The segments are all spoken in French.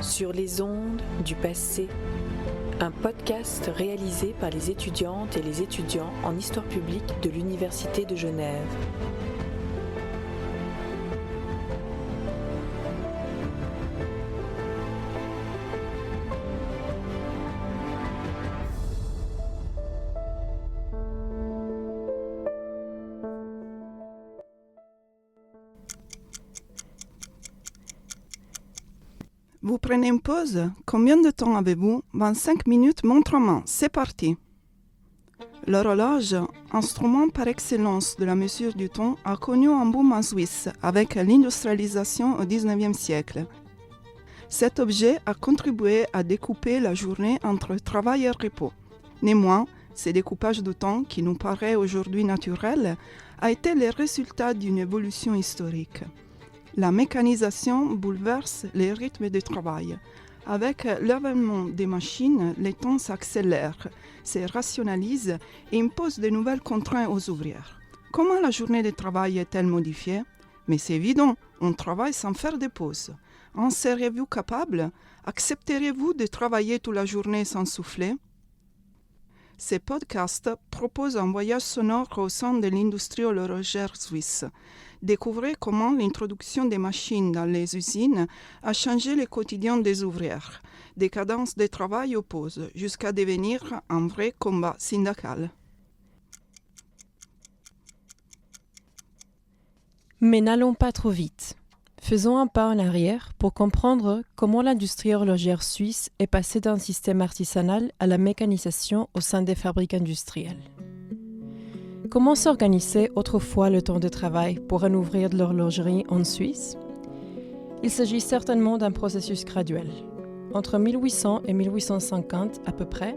Sur les ondes du passé, un podcast réalisé par les étudiantes et les étudiants en histoire publique de l'Université de Genève. Vous prenez une pause? Combien de temps avez-vous? 25 minutes montre en main. C'est parti. L'horloge, instrument par excellence de la mesure du temps, a connu un boom en Suisse avec l'industrialisation au XIXe siècle. Cet objet a contribué à découper la journée entre travail et repos. Néanmoins, ce découpage du temps, qui nous paraît aujourd'hui naturel, a été le résultat d'une évolution historique. La mécanisation bouleverse les rythmes de travail. Avec l'avènement des machines, les temps s'accélèrent, se rationalisent et imposent de nouvelles contraintes aux ouvrières. Comment la journée de travail est-elle modifiée? Mais c'est évident, on travaille sans faire de pause. En seriez-vous capable? Accepteriez-vous de travailler toute la journée sans souffler? Ce podcast propose un voyage sonore au sein de l'industrie horlogère suisse. Découvrez comment l'introduction des machines dans les usines a changé le quotidien des ouvrières, des cadences de travail aux pauses, jusqu'à devenir un vrai combat syndical. Mais n'allons pas trop vite. Faisons un pas en arrière pour comprendre comment l'industrie horlogère suisse est passée d'un système artisanal à la mécanisation au sein des fabriques industrielles. Comment s'organisait autrefois le temps de travail pour un ouvrier de l'horlogerie en Suisse? Il s'agit certainement d'un processus graduel. Entre 1800 et 1850 à peu près,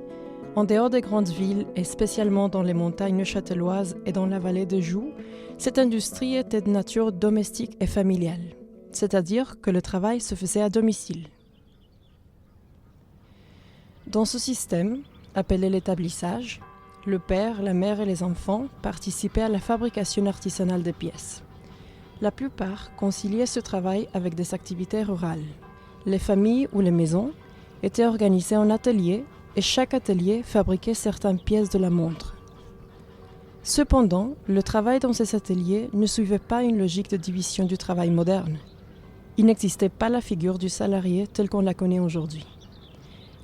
en dehors des grandes villes et spécialement dans les montagnes châtelloises et dans la vallée de Joux, cette industrie était de nature domestique et familiale, c'est-à-dire que le travail se faisait à domicile. Dans ce système, appelé l'établissage, le père, la mère et les enfants participaient à la fabrication artisanale des pièces. La plupart conciliaient ce travail avec des activités rurales. Les familles ou les maisons étaient organisées en ateliers et chaque atelier fabriquait certaines pièces de la montre. Cependant, le travail dans ces ateliers ne suivait pas une logique de division du travail moderne. Il n'existait pas la figure du salarié telle qu'on la connaît aujourd'hui.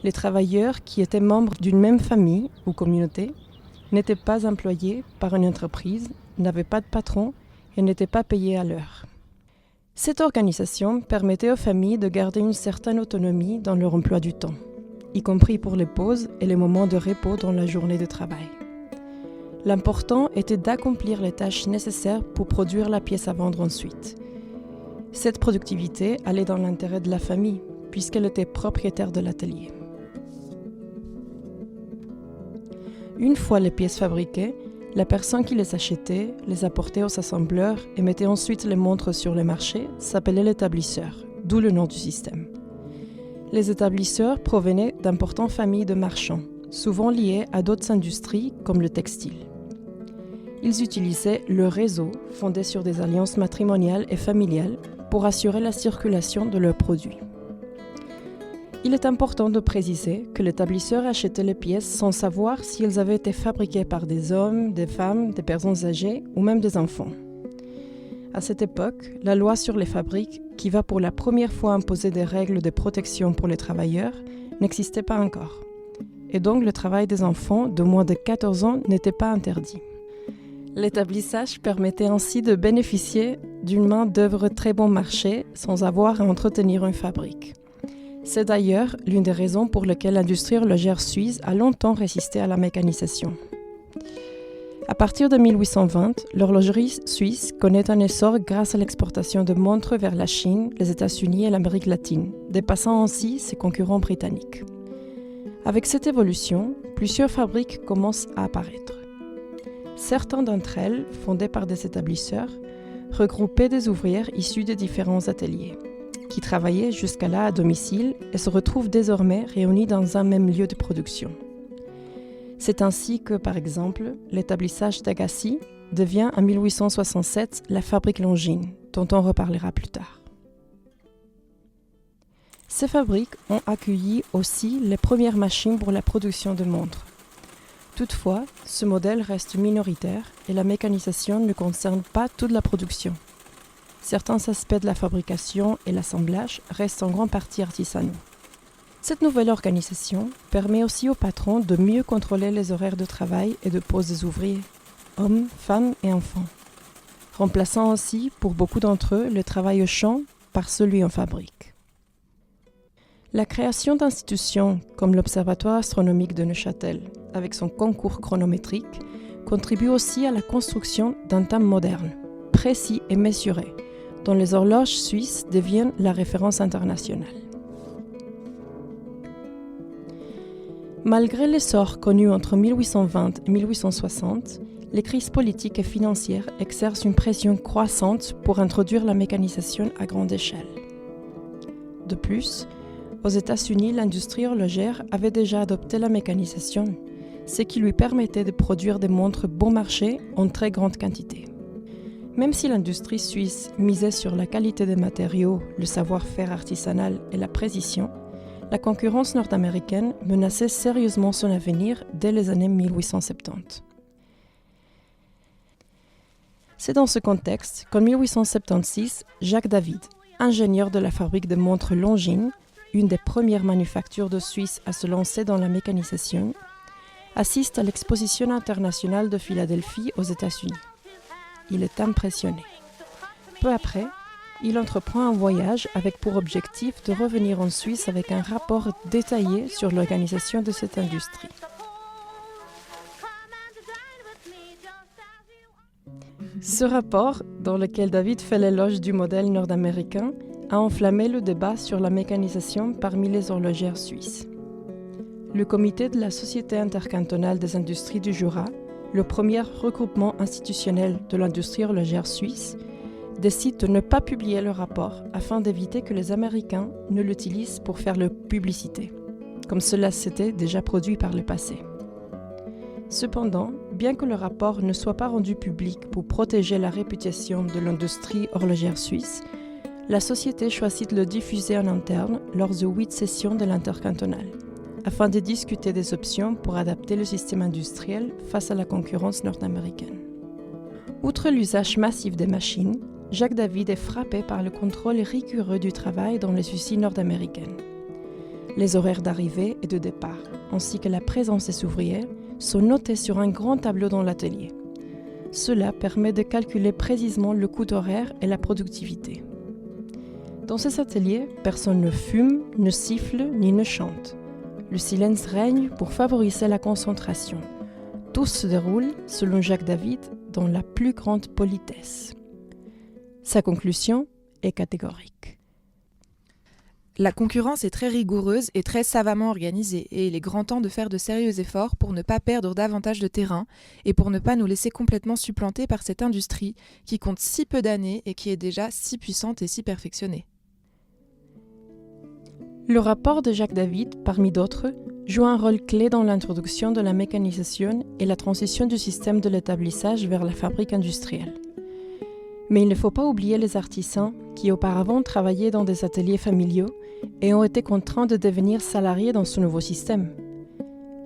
Les travailleurs qui étaient membres d'une même famille ou communauté n'étaient pas employés par une entreprise, n'avaient pas de patron et n'étaient pas payés à l'heure. Cette organisation permettait aux familles de garder une certaine autonomie dans leur emploi du temps, y compris pour les pauses et les moments de repos dans la journée de travail. L'important était d'accomplir les tâches nécessaires pour produire la pièce à vendre ensuite. Cette productivité allait dans l'intérêt de la famille, puisqu'elle était propriétaire de l'atelier. Une fois les pièces fabriquées, la personne qui les achetait, les apportait aux assembleurs et mettait ensuite les montres sur le marché s'appelait l'établisseur, d'où le nom du système. Les établisseurs provenaient d'importantes familles de marchands, souvent liés à d'autres industries comme le textile. Ils utilisaient le réseau fondé sur des alliances matrimoniales et familiales pour assurer la circulation de leurs produits. Il est important de préciser que l'établisseur achetait les pièces sans savoir si elles avaient été fabriquées par des hommes, des femmes, des personnes âgées ou même des enfants. À cette époque, la loi sur les fabriques, qui va pour la première fois imposer des règles de protection pour les travailleurs, n'existait pas encore. Et donc le travail des enfants de moins de 14 ans n'était pas interdit. L'établissage permettait ainsi de bénéficier d'une main-d'œuvre très bon marché sans avoir à entretenir une fabrique. C'est d'ailleurs l'une des raisons pour lesquelles l'industrie horlogère suisse a longtemps résisté à la mécanisation. À partir de 1820, l'horlogerie suisse connaît un essor grâce à l'exportation de montres vers la Chine, les États-Unis et l'Amérique latine, dépassant ainsi ses concurrents britanniques. Avec cette évolution, plusieurs fabriques commencent à apparaître. Certaines d'entre elles, fondées par des établisseurs, regroupaient des ouvrières issues de différents ateliers, qui travaillaient jusqu'à là à domicile et se retrouvent désormais réunis dans un même lieu de production. C'est ainsi que, par exemple, l'établissage d'Agassi devient en 1867 la fabrique Longines, dont on reparlera plus tard. Ces fabriques ont accueilli aussi les premières machines pour la production de montres. Toutefois, ce modèle reste minoritaire et la mécanisation ne concerne pas toute la production. Certains aspects de la fabrication et l'assemblage restent en grande partie artisanaux. Cette nouvelle organisation permet aussi aux patrons de mieux contrôler les horaires de travail et de pause des ouvriers, hommes, femmes et enfants, remplaçant aussi pour beaucoup d'entre eux le travail au champ par celui en fabrique. La création d'institutions comme l'Observatoire astronomique de Neuchâtel, avec son concours chronométrique, contribue aussi à la construction d'un temps moderne, précis et mesuré, dont les horloges suisses deviennent la référence internationale. Malgré l'essor connu entre 1820 et 1860, les crises politiques et financières exercent une pression croissante pour introduire la mécanisation à grande échelle. De plus, aux États-Unis, l'industrie horlogère avait déjà adopté la mécanisation, ce qui lui permettait de produire des montres bon marché en très grande quantité. Même si l'industrie suisse misait sur la qualité des matériaux, le savoir-faire artisanal et la précision, la concurrence nord-américaine menaçait sérieusement son avenir dès les années 1870. C'est dans ce contexte qu'en 1876, Jacques David, ingénieur de la fabrique de montres Longines, une des premières manufactures de Suisse à se lancer dans la mécanisation, assiste à l'exposition internationale de Philadelphie aux États-Unis. Il est impressionné. Peu après, il entreprend un voyage avec pour objectif de revenir en Suisse avec un rapport détaillé sur l'organisation de cette industrie. Ce rapport, dans lequel David fait l'éloge du modèle nord-américain, a enflammé le débat sur la mécanisation parmi les horlogères suisses. Le comité de la Société intercantonale des industries du Jura, le premier regroupement institutionnel de l'industrie horlogère suisse, décide de ne pas publier le rapport afin d'éviter que les Américains ne l'utilisent pour faire leur publicité, comme cela s'était déjà produit par le passé. Cependant, bien que le rapport ne soit pas rendu public pour protéger la réputation de l'industrie horlogère suisse, la société choisit de le diffuser en interne lors de 8 sessions de l'intercantonal, afin de discuter des options pour adapter le système industriel face à la concurrence nord-américaine. Outre l'usage massif des machines, Jacques David est frappé par le contrôle rigoureux du travail dans les usines nord-américaines. Les horaires d'arrivée et de départ, ainsi que la présence des ouvriers, sont notés sur un grand tableau dans l'atelier. Cela permet de calculer précisément le coût horaire et la productivité. Dans ces ateliers, personne ne fume, ne siffle ni ne chante. Le silence règne pour favoriser la concentration. Tout se déroule, selon Jacques David, dans la plus grande politesse. Sa conclusion est catégorique. La concurrence est très rigoureuse et très savamment organisée, et il est grand temps de faire de sérieux efforts pour ne pas perdre davantage de terrain et pour ne pas nous laisser complètement supplanter par cette industrie qui compte si peu d'années et qui est déjà si puissante et si perfectionnée. Le rapport de Jacques David, parmi d'autres, joue un rôle clé dans l'introduction de la mécanisation et la transition du système de l'établissage vers la fabrique industrielle. Mais il ne faut pas oublier les artisans qui auparavant travaillaient dans des ateliers familiaux et ont été contraints de devenir salariés dans ce nouveau système.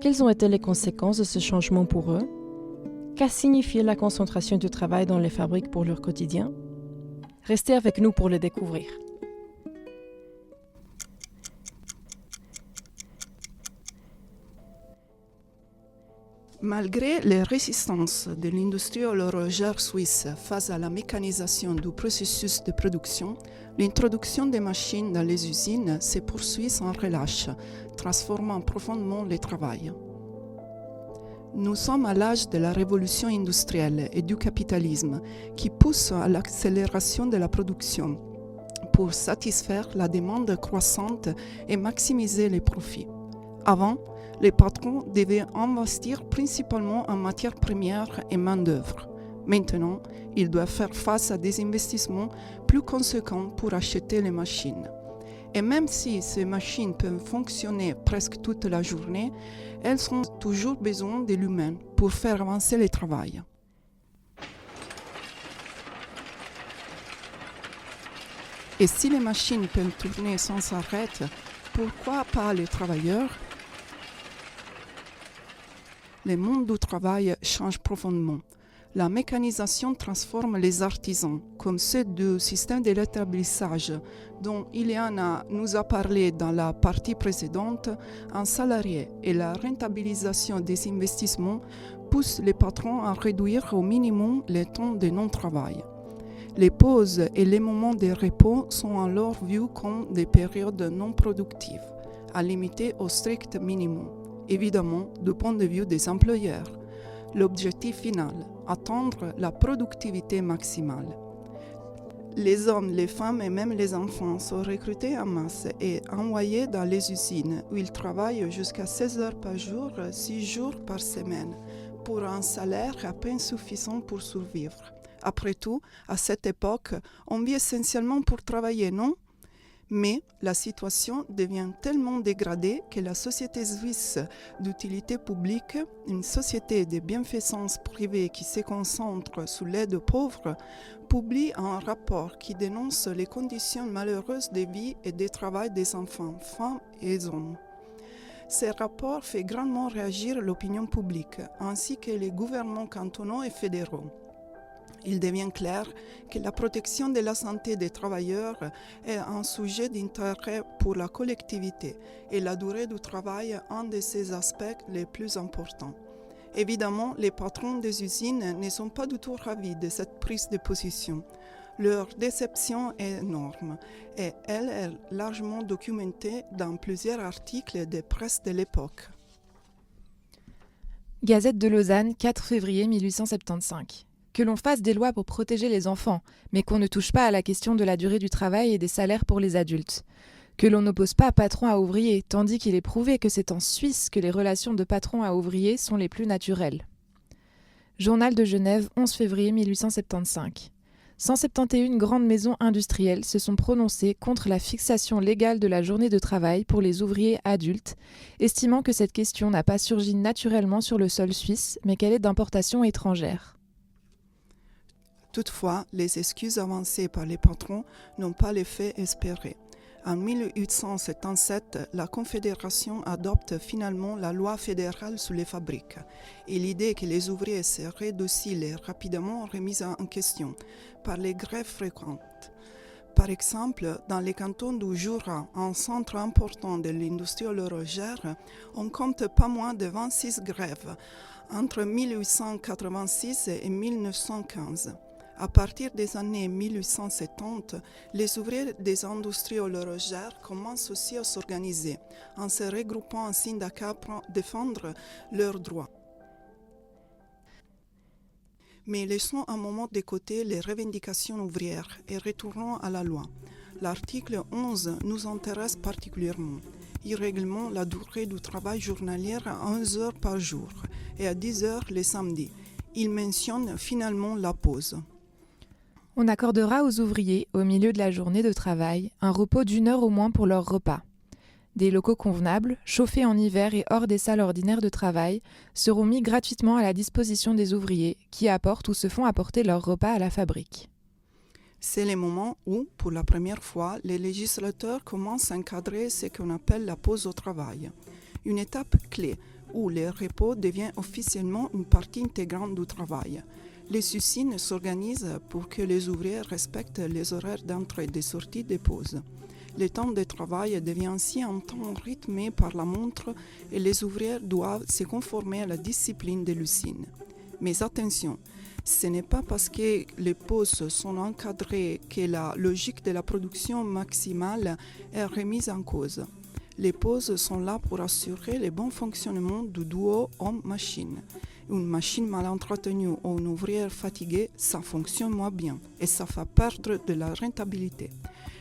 Quelles ont été les conséquences de ce changement pour eux? Qu'a signifié la concentration du travail dans les fabriques pour leur quotidien? Restez avec nous pour le découvrir. Malgré les résistances de l'industrie horlogère suisse face à la mécanisation du processus de production, l'introduction des machines dans les usines se poursuit sans relâche, transformant profondément le travail. Nous sommes à l'âge de la révolution industrielle et du capitalisme qui pousse à l'accélération de la production pour satisfaire la demande croissante et maximiser les profits. Avant, les patrons devaient investir principalement en matières premières et main-d'œuvre. Maintenant, ils doivent faire face à des investissements plus conséquents pour acheter les machines. Et même si ces machines peuvent fonctionner presque toute la journée, elles ont toujours besoin de l'humain pour faire avancer le travail. Et si les machines peuvent tourner sans arrêt, pourquoi pas les travailleurs? Le monde du travail change profondément. La mécanisation transforme les artisans, comme ceux du système de l'établissage, dont Ileana nous a parlé dans la partie précédente, en salarié, et la rentabilisation des investissements pousse les patrons à réduire au minimum le temps de non-travail. Les pauses et les moments de repos sont alors vus comme des périodes non productives, à limiter au strict minimum, évidemment du point de vue des employeurs. L'objectif final, atteindre la productivité maximale. Les hommes, les femmes et même les enfants sont recrutés en masse et envoyés dans les usines où ils travaillent jusqu'à 16 heures par jour, 6 jours par semaine, pour un salaire à peine suffisant pour survivre. Après tout, à cette époque, on vit essentiellement pour travailler, non? Mais la situation devient tellement dégradée que la Société suisse d'utilité publique, une société de bienfaisance privée qui se concentre sur l'aide aux pauvres, publie un rapport qui dénonce les conditions malheureuses de vie et de travail des enfants, femmes et hommes. Ce rapport fait grandement réagir l'opinion publique, ainsi que les gouvernements cantonaux et fédéraux. Il devient clair que la protection de la santé des travailleurs est un sujet d'intérêt pour la collectivité et la durée du travail un de ses aspects les plus importants. Évidemment, les patrons des usines ne sont pas du tout ravis de cette prise de position. Leur déception est énorme et elle est largement documentée dans plusieurs articles de presse de l'époque. Gazette de Lausanne, 4 février 1875. Que l'on fasse des lois pour protéger les enfants, mais qu'on ne touche pas à la question de la durée du travail et des salaires pour les adultes. Que l'on n'oppose pas patron à ouvrier, tandis qu'il est prouvé que c'est en Suisse que les relations de patron à ouvrier sont les plus naturelles. Journal de Genève, 11 février 1875. 171 grandes maisons industrielles se sont prononcées contre la fixation légale de la journée de travail pour les ouvriers adultes, estimant que cette question n'a pas surgi naturellement sur le sol suisse, mais qu'elle est d'importation étrangère. Toutefois, les excuses avancées par les patrons n'ont pas l'effet espéré. En 1877, la Confédération adopte finalement la loi fédérale sur les fabriques, et l'idée que les ouvriers seraient dociles est rapidement remise en question par les grèves fréquentes. Par exemple, dans les cantons du Jura, un centre important de l'industrie horlogère, on compte pas moins de 26 grèves entre 1886 et 1915. À partir des années 1870, les ouvriers des industries horlogères commencent aussi à s'organiser, en se regroupant en syndicats pour défendre leurs droits. Mais laissons un moment de côté les revendications ouvrières et retournons à la loi. L'article 11 nous intéresse particulièrement. Il réglemente la durée du travail journalier à 11 heures par jour et à 10 heures les samedis. Il mentionne finalement la pause. On accordera aux ouvriers, au milieu de la journée de travail, un repos d'1 heure au moins pour leur repas. Des locaux convenables, chauffés en hiver et hors des salles ordinaires de travail, seront mis gratuitement à la disposition des ouvriers qui apportent ou se font apporter leur repas à la fabrique. C'est le moment où, pour la première fois, les législateurs commencent à encadrer ce qu'on appelle la pause au travail. Une étape clé où le repos devient officiellement une partie intégrante du travail. Les usines s'organisent pour que les ouvriers respectent les horaires d'entrée et de sortie des pauses. Le temps de travail devient ainsi un temps rythmé par la montre et les ouvriers doivent se conformer à la discipline de l'usine. Mais attention, ce n'est pas parce que les pauses sont encadrées que la logique de la production maximale est remise en cause. Les pauses sont là pour assurer le bon fonctionnement du duo homme-machine. Une machine mal entretenue ou un ouvrier fatigué, ça fonctionne moins bien et ça fait perdre de la rentabilité.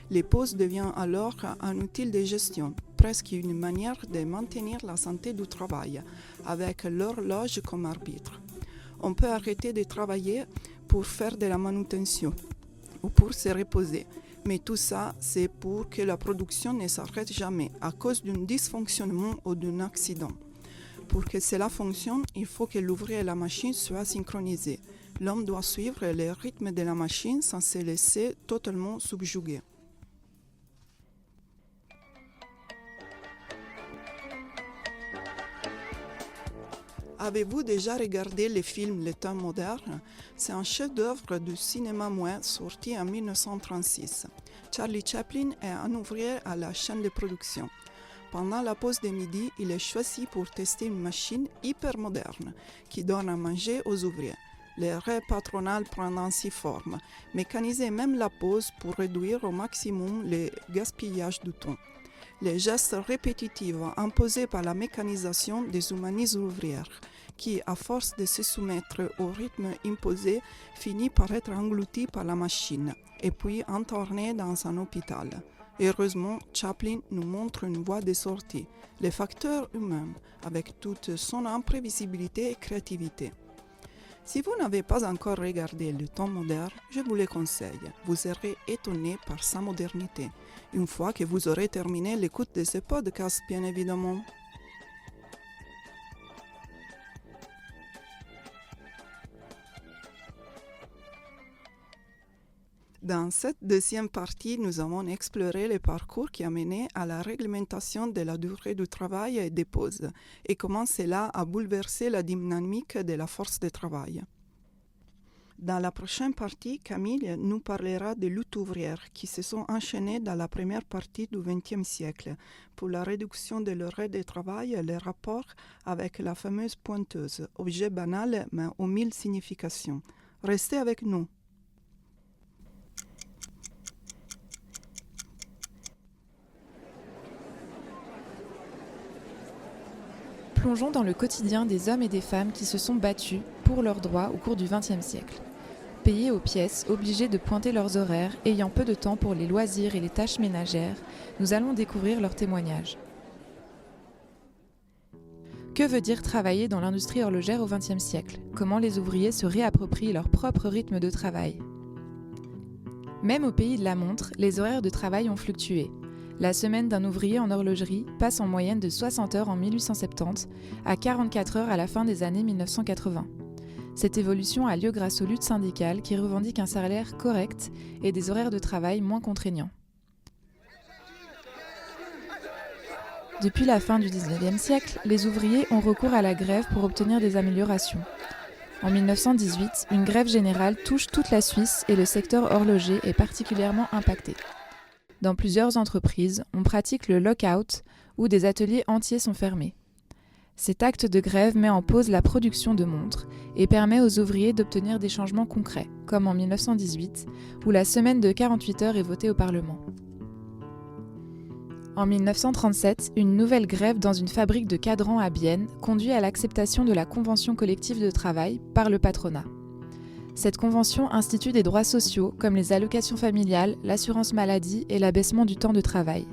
Les pauses deviennent alors un outil de gestion, presque une manière de maintenir la santé du travail, avec l'horloge comme arbitre. On peut arrêter de travailler pour faire de la manutention ou pour se reposer, mais tout ça, c'est pour que la production ne s'arrête jamais à cause d'un dysfonctionnement ou d'un accident. Pour que cela fonctionne, il faut que l'ouvrier et la machine soient synchronisés. L'homme doit suivre le rythme de la machine sans se laisser totalement subjuguer. Avez-vous déjà regardé le film Le temps moderne? C'est un chef-d'œuvre du cinéma muet sorti en 1936. Charlie Chaplin est un ouvrier à la chaîne de production. Pendant la pause de midi, il est choisi pour tester une machine hyper moderne qui donne à manger aux ouvriers. Le rêve patronal prend ainsi forme, mécaniser même la pause pour réduire au maximum le gaspillage du temps. Les gestes répétitifs imposés par la mécanisation déshumanisent l'ouvrière, qui, à force de se soumettre au rythme imposé, finit par être englouti par la machine et puis entorné dans un hôpital. Heureusement, Chaplin nous montre une voie de sortie, le facteur humain, avec toute son imprévisibilité et créativité. Si vous n'avez pas encore regardé Le temps moderne, je vous le conseille. Vous serez étonné par sa modernité, une fois que vous aurez terminé l'écoute de ce podcast, bien évidemment. Dans cette deuxième partie, nous avons exploré le parcours qui a mené à la réglementation de la durée du travail et des pauses, et comment cela a bouleversé la dynamique de la force de travail. Dans la prochaine partie, Camille nous parlera des luttes ouvrières qui se sont enchaînées dans la première partie du XXe siècle pour la réduction de l'horaire de travail et les rapports avec la fameuse pointeuse, objet banal mais aux mille significations. Restez avec nous. Plongeons dans le quotidien des hommes et des femmes qui se sont battus pour leurs droits au cours du XXe siècle. Payés aux pièces, obligés de pointer leurs horaires, ayant peu de temps pour les loisirs et les tâches ménagères, nous allons découvrir leurs témoignages. Que veut dire travailler dans l'industrie horlogère au XXe siècle? Comment les ouvriers se réapproprient leur propre rythme de travail? Même au pays de la montre, les horaires de travail ont fluctué. La semaine d'un ouvrier en horlogerie passe en moyenne de 60 heures en 1870 à 44 heures à la fin des années 1980. Cette évolution a lieu grâce aux luttes syndicales qui revendiquent un salaire correct et des horaires de travail moins contraignants. Depuis la fin du XIXe siècle, les ouvriers ont recours à la grève pour obtenir des améliorations. En 1918, une grève générale touche toute la Suisse et le secteur horloger est particulièrement impacté. Dans plusieurs entreprises, on pratique le lock-out où des ateliers entiers sont fermés. Cet acte de grève met en pause la production de montres et permet aux ouvriers d'obtenir des changements concrets, comme en 1918, où la semaine de 48 heures est votée au Parlement. En 1937, une nouvelle grève dans une fabrique de cadrans à Bienne conduit à l'acceptation de la convention collective de travail par le patronat. Cette convention institue des droits sociaux comme les allocations familiales, l'assurance maladie et l'abaissement du temps de travail.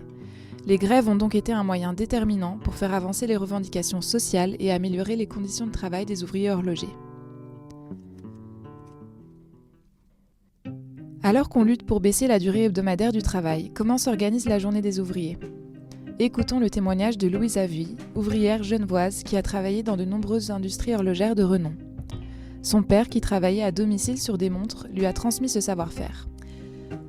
Les grèves ont donc été un moyen déterminant pour faire avancer les revendications sociales et améliorer les conditions de travail des ouvriers horlogers. Alors qu'on lutte pour baisser la durée hebdomadaire du travail, comment s'organise la journée des ouvriers? Écoutons le témoignage de Louise Avuy, ouvrière genevoise qui a travaillé dans de nombreuses industries horlogères de renom. Son père, qui travaillait à domicile sur des montres, lui a transmis ce savoir-faire.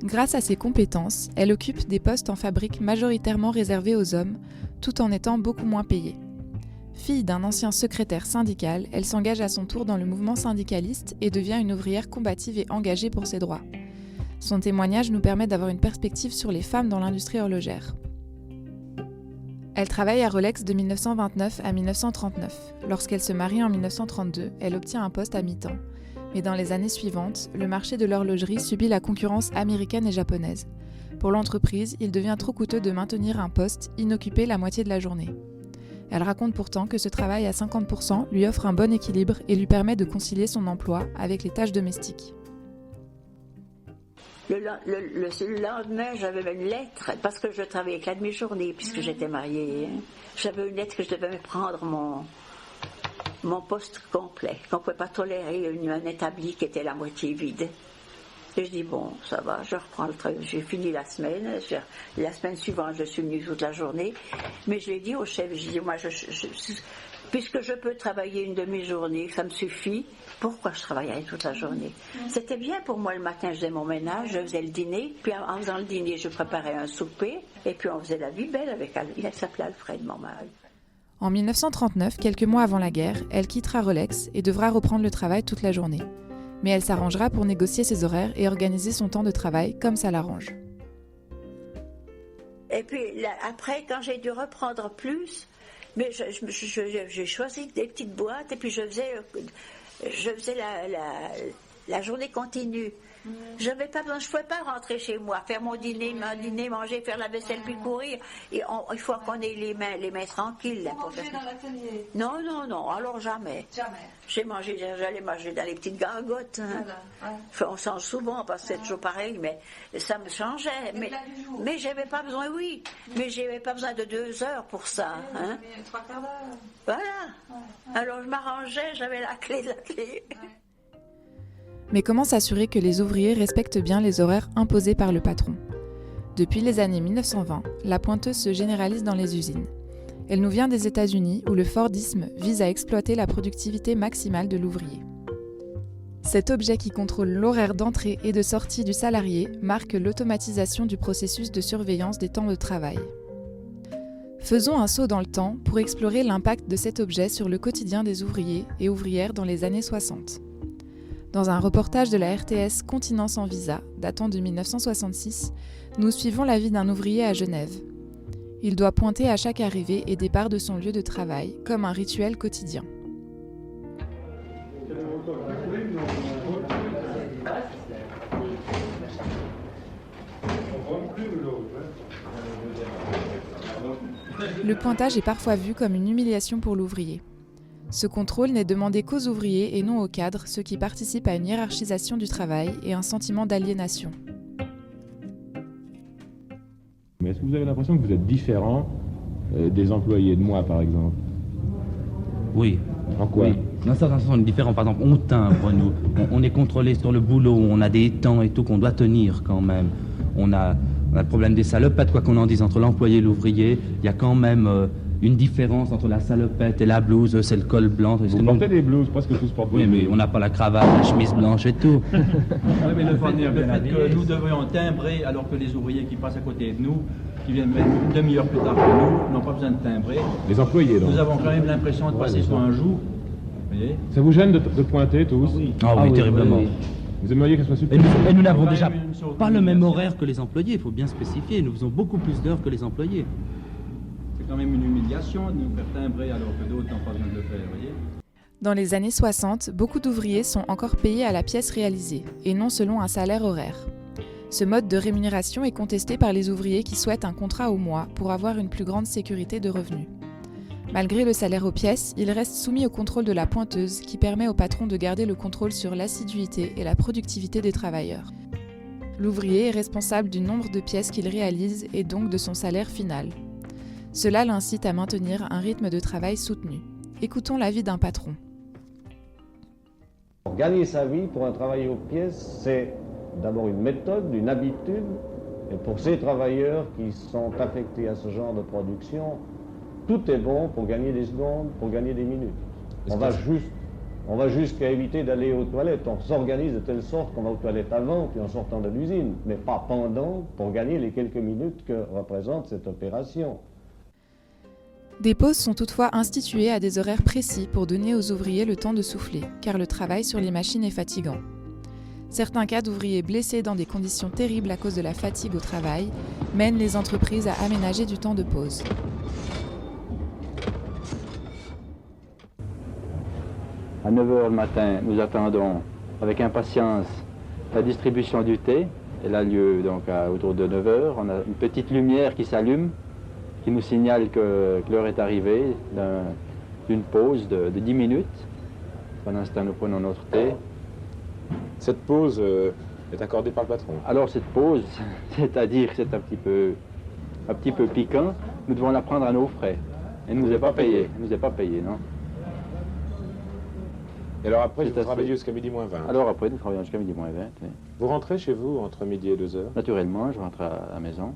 Grâce à ses compétences, elle occupe des postes en fabrique majoritairement réservés aux hommes, tout en étant beaucoup moins payée. Fille d'un ancien secrétaire syndical, elle s'engage à son tour dans le mouvement syndicaliste et devient une ouvrière combative et engagée pour ses droits. Son témoignage nous permet d'avoir une perspective sur les femmes dans l'industrie horlogère. Elle travaille à Rolex de 1929 à 1939. Lorsqu'elle se marie en 1932, elle obtient un poste à mi-temps. Mais dans les années suivantes, le marché de l'horlogerie subit la concurrence américaine et japonaise. Pour l'entreprise, il devient trop coûteux de maintenir un poste inoccupé la moitié de la journée. Elle raconte pourtant que ce travail à 50% lui offre un bon équilibre et lui permet de concilier son emploi avec les tâches domestiques. Le lendemain, j'avais une lettre, parce que je travaillais avec la demi-journée, puisque j'étais mariée. J'avais une lettre que je devais me prendre mon poste complet, qu'on ne pouvait pas tolérer un établi qui était la moitié vide. Et je dis, bon, ça va, je reprends le travail. J'ai fini la semaine. La semaine suivante, je suis venue toute la journée. Mais je l'ai dit au chef, je dis, moi, puisque je peux travailler une demi-journée, ça me suffit, pourquoi je travaillerais toute la journée? C'était bien pour moi le matin, je faisais mon ménage, je faisais le dîner, puis en faisant le dîner, je préparais un souper, et puis on faisait la vie belle avec, il s'appelait Alfred, mon mari. En 1939, quelques mois avant la guerre, elle quittera Rolex et devra reprendre le travail toute la journée. Mais elle s'arrangera pour négocier ses horaires et organiser son temps de travail comme ça l'arrange. Et puis là, après, quand j'ai dû reprendre plus, mais j'ai choisi des petites boîtes et puis je faisais la journée continue. Je ne pouvais pas rentrer chez moi, faire mon dîner, manger, faire la vaisselle, puis courir. Et il faut qu'on ait les mains tranquilles. Là, pour faire... dans l'atelier? Non, alors jamais. J'allais manger dans les petites gargotes. Hein. Voilà, ouais. On change souvent, parce que c'est toujours pareil, mais ça me changeait. Mais j'avais pas besoin, mais j'avais pas besoin de 2 heures pour ça. Hein. 3 quarts d'heure. Voilà. Ouais. Alors je m'arrangeais, j'avais la clé de la clé. Ouais. Mais comment s'assurer que les ouvriers respectent bien les horaires imposés par le patron ? Depuis les années 1920, la pointeuse se généralise dans les usines. Elle nous vient des États-Unis où le Fordisme vise à exploiter la productivité maximale de l'ouvrier. Cet objet qui contrôle l'horaire d'entrée et de sortie du salarié marque l'automatisation du processus de surveillance des temps de travail. Faisons un saut dans le temps pour explorer l'impact de cet objet sur le quotidien des ouvriers et ouvrières dans les années 60. Dans un reportage de la RTS Continent sans visa, datant de 1966, nous suivons la vie d'un ouvrier à Genève. Il doit pointer à chaque arrivée et départ de son lieu de travail, comme un rituel quotidien. Le pointage est parfois vu comme une humiliation pour l'ouvrier. Ce contrôle n'est demandé qu'aux ouvriers et non aux cadres, ce qui participe à une hiérarchisation du travail et un sentiment d'aliénation. Mais est-ce que vous avez l'impression que vous êtes différent des employés de moi, par exemple ? Oui. En quoi ? Oui. Dans certains sens, on est différent. Par exemple, on timbre, nous. On est contrôlé sur le boulot, on a des temps et tout qu'on doit tenir quand même. On a le problème des salopettes, quoi qu'on en dise, entre l'employé et l'ouvrier. Il y a quand même... une différence entre la salopette et la blouse, c'est le col blanc. Vous portez des blouses, presque tous portent des blouses. Oui, mais on n'a pas la cravate, la chemise blanche et tout. Oui, mais le fait que nous devrions timbrer alors que les ouvriers qui passent à côté de nous, qui viennent mettre une demi-heure plus tard que nous, n'ont pas besoin de timbrer. Les employés, donc. Nous avons quand même l'impression de passer sur un joug. Vous voyez ? Ça vous gêne de pointer tous ? Ah oui, terriblement. Oui. Vous aimeriez qu'elle soit super. Et nous n'avons déjà pas le même horaire que les employés, il faut bien spécifier. Nous faisons beaucoup plus d'heures que les employés. C'est quand même une humiliation de nous faire timbrer alors que d'autres n'ont pas besoin de le faire, voyez. Dans les années 60, beaucoup d'ouvriers sont encore payés à la pièce réalisée, et non selon un salaire horaire. Ce mode de rémunération est contesté par les ouvriers qui souhaitent un contrat au mois pour avoir une plus grande sécurité de revenus. Malgré le salaire aux pièces, ils restent soumis au contrôle de la pointeuse qui permet au patron de garder le contrôle sur l'assiduité et la productivité des travailleurs. L'ouvrier est responsable du nombre de pièces qu'il réalise et donc de son salaire final. Cela l'incite à maintenir un rythme de travail soutenu. Écoutons l'avis d'un patron. Pour gagner sa vie, pour un travailleur aux pièces, c'est d'abord une méthode, une habitude. Et pour ces travailleurs qui sont affectés à ce genre de production, tout est bon pour gagner des secondes, pour gagner des minutes. On va jusqu'à éviter d'aller aux toilettes. On s'organise de telle sorte qu'on va aux toilettes avant puis en sortant de l'usine, mais pas pendant, pour gagner les quelques minutes que représente cette opération. Des pauses sont toutefois instituées à des horaires précis pour donner aux ouvriers le temps de souffler, car le travail sur les machines est fatigant. Certains cas d'ouvriers blessés dans des conditions terribles à cause de la fatigue au travail mènent les entreprises à aménager du temps de pause. À 9h le matin, nous attendons avec impatience la distribution du thé. Elle a lieu donc autour de 9h. On a une petite lumière qui s'allume, qui nous signale que l'heure est arrivée d'une pause de 10 minutes. Pendant ce temps, nous prenons notre thé. Cette pause est accordée par le patron. Alors cette pause, c'est-à-dire que c'est un petit peu piquant, nous devons la prendre à nos frais. Elle ne nous est pas payée. Elle nous est pas payée, non. Et alors après, vous travaillez jusqu'à midi moins 20. Alors après, nous travaillons jusqu'à midi moins 20. Oui. Vous rentrez chez vous entre midi et 2h ? Naturellement, je rentre à la maison.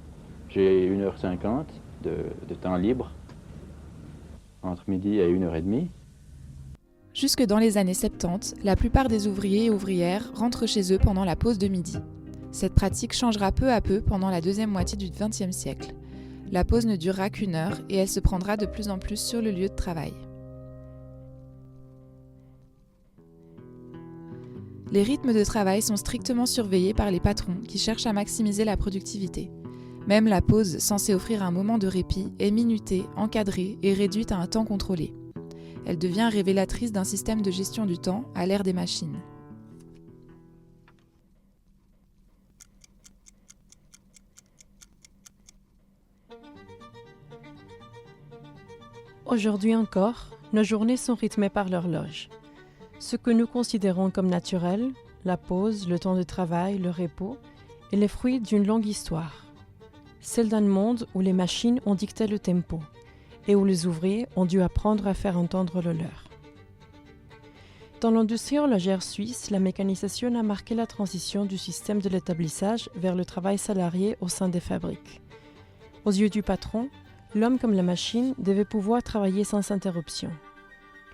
J'ai 1h50 de temps libre, entre midi et 1h30. Jusque dans les années 70, la plupart des ouvriers et ouvrières rentrent chez eux pendant la pause de midi. Cette pratique changera peu à peu pendant la deuxième moitié du XXe siècle. La pause ne durera qu'1 heure et elle se prendra de plus en plus sur le lieu de travail. Les rythmes de travail sont strictement surveillés par les patrons qui cherchent à maximiser la productivité. Même la pause, censée offrir un moment de répit, est minutée, encadrée et réduite à un temps contrôlé. Elle devient révélatrice d'un système de gestion du temps à l'ère des machines. Aujourd'hui encore, nos journées sont rythmées par l'horloge. Ce que nous considérons comme naturel, la pause, le temps de travail, le repos, est le fruit d'une longue histoire. Celle d'un monde où les machines ont dicté le tempo et où les ouvriers ont dû apprendre à faire entendre le leur. Dans l'industrie horlogère suisse, la mécanisation a marqué la transition du système de l'établissage vers le travail salarié au sein des fabriques. Aux yeux du patron, l'homme comme la machine devait pouvoir travailler sans interruption.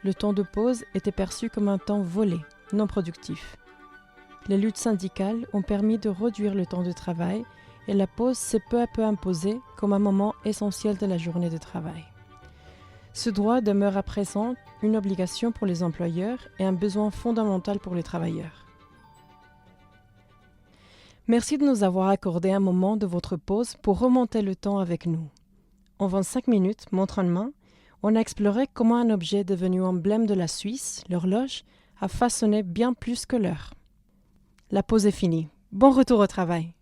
Le temps de pause était perçu comme un temps volé, non productif. Les luttes syndicales ont permis de réduire le temps de travail et la pause s'est peu à peu imposée comme un moment essentiel de la journée de travail. Ce droit demeure à présent une obligation pour les employeurs et un besoin fondamental pour les travailleurs. Merci de nous avoir accordé un moment de votre pause pour remonter le temps avec nous. En 25 minutes, montre en main, on a exploré comment un objet devenu emblème de la Suisse, l'horloge, a façonné bien plus que l'heure. La pause est finie. Bon retour au travail.